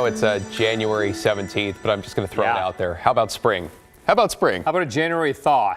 It's January 17th, but I'm just going to throw it out there. How about spring? How about spring? How about a January thaw?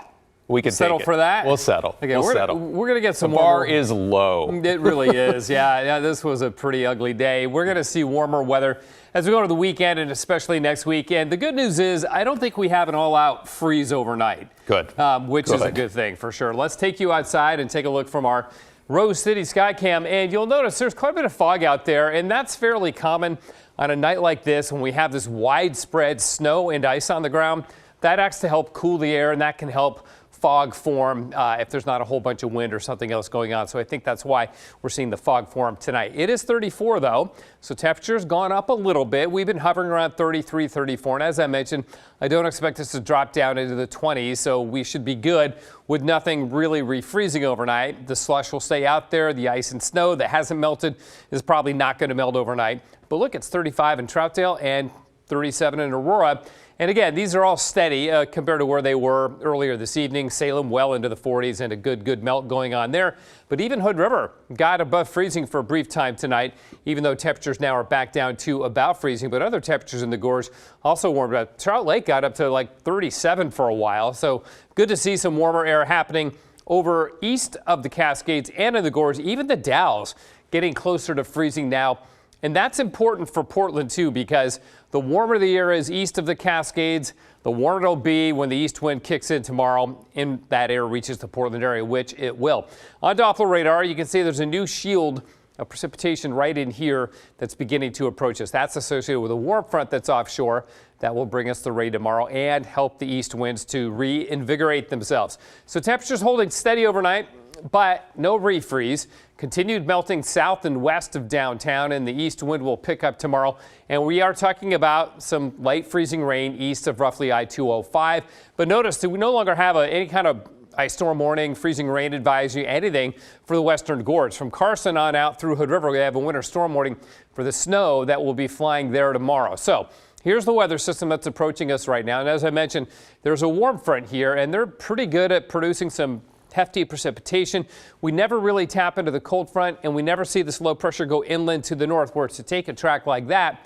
We can settle take it. for that. We'll settle. Okay, we'll we're settle. We're going to get some The bar warmer. is low. It really is. Yeah, this was a pretty ugly day. We're going to see warmer weather as we go to the weekend and especially next weekend. The good news is I don't think we have an all-out freeze overnight. Good. Which is a good thing for sure. Let's take you outside and take a look from our Rose City Skycam, and you'll notice there's quite a bit of fog out there, and that's fairly common on a night like this when we have this widespread snow and ice on the ground. That acts to help cool the air, and that can help fog form if there's not a whole bunch of wind or something else going on. So I think that's why we're seeing the fog form tonight. It is 34 though, so temperature's gone up a little bit. We've been hovering around 33, 34, and as I mentioned, I don't expect this to drop down into the 20s, so we should be good with nothing really refreezing overnight. The slush will stay out there. The ice and snow that hasn't melted is probably not going to melt overnight. But look, it's 35 in Troutdale and 37 in Aurora. And again, these are all steady compared to where they were earlier this evening. Salem well into the 40s and a good melt going on there. But even Hood River got above freezing for a brief time tonight, even though temperatures now are back down to about freezing. But other temperatures in the gorge also warmed up. Trout Lake got up to like 37 for a while. So good to see some warmer air happening over east of the Cascades and in the gorge. Even the Dalles getting closer to freezing now. And that's important for Portland, too, because the warmer the air is east of the Cascades, the warmer it'll be when the east wind kicks in tomorrow and that air reaches the Portland area, which it will. On Doppler radar, you can see there's a new shield of precipitation right in here that's beginning to approach us. That's associated with a warm front that's offshore. That will bring us the rain tomorrow and help the east winds to reinvigorate themselves. So temperatures holding steady overnight, but no refreeze. Continued melting south and west of downtown, and the east wind will pick up tomorrow. And we are talking about some light freezing rain east of roughly I-205. But notice that we no longer have any kind of ice storm warning, freezing rain advisory, anything for the western gorge. From Carson on out through Hood River, we have a winter storm warning for the snow that will be flying there tomorrow. So here's the weather system that's approaching us right now. And as I mentioned, there's a warm front here, and they're pretty good at producing some hefty precipitation. We never really tap into the cold front, and we never see this low pressure go inland to the north, where to take a track like that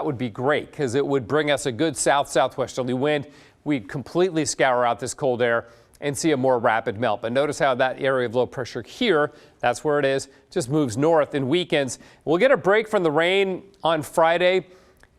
would be great because it would bring us a good southwesterly wind. We'd completely scour out this cold air and see a more rapid melt. But notice how that area of low pressure here, that's where it is, just moves north in weekends. We'll get a break from the rain on Friday.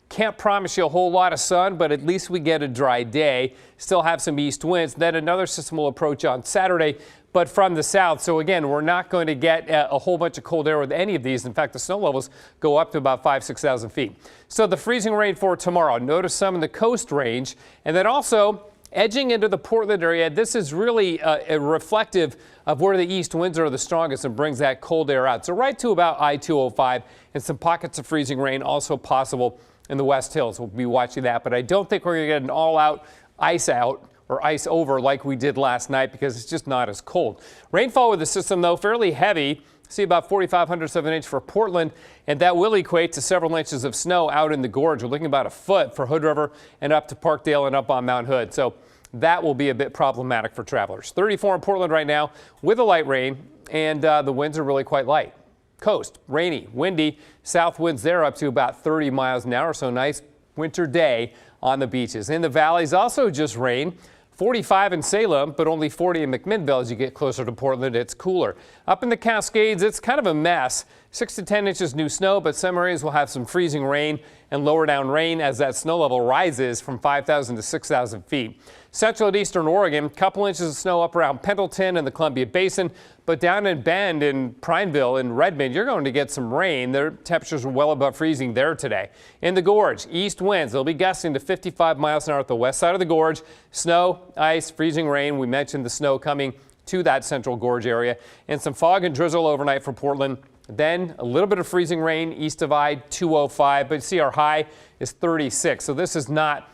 Can't promise you a whole lot of sun, but at least we get a dry day. Still have some east winds. Then another system will approach on Saturday, but from the south. So again, we're not going to get a whole bunch of cold air with any of these. In fact, the snow levels go up to about 6,000 feet. So the freezing rain for tomorrow. Notice some in the coast range, and then also edging into the Portland area. This is really reflective of where the east winds are the strongest and brings that cold air out. So right to about I-205, and some pockets of freezing rain also possible in the West Hills. We'll be watching that, but I don't think we're going to get an all-out ice out or ice over like we did last night because it's just not as cold. Rainfall with the system, though, fairly heavy. See about 4,500ths of an inch for Portland, and that will equate to several inches of snow out in the gorge. We're looking about a foot for Hood River and up to Parkdale and up on Mount Hood. So that will be a bit problematic for travelers. 34 in Portland right now with a light rain, and the winds are really quite light. Coast, rainy, windy, south winds there up to about 30 miles an hour. So nice winter day on the beaches. In the valleys, also just rain. 45 in Salem, but only 40 in McMinnville. As you get closer to Portland, it's cooler. Up in the Cascades, it's kind of a mess. 6 to 10 inches new snow, but some areas will have some freezing rain and lower down rain as that snow level rises from 5,000 to 6,000 feet. Central and eastern Oregon, couple inches of snow up around Pendleton and the Columbia Basin, but down in Bend and Prineville and Redmond, you're going to get some rain. Their temperatures are well above freezing there today. In the gorge, east winds, they'll be gusting to 55 miles an hour at the west side of the gorge. Snow, ice, freezing rain. We mentioned the snow coming to that central gorge area, and some fog and drizzle overnight for Portland. Then a little bit of freezing rain east of I-205, but see our high is 36. So this is not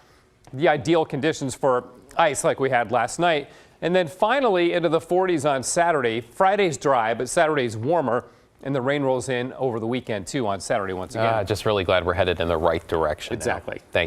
the ideal conditions for ice like we had last night. And then finally into the 40s on Saturday. Friday's dry, but Saturday's warmer. And the rain rolls in over the weekend, too, on Saturday once again. Just really glad we're headed in the right direction. Exactly. Thank you.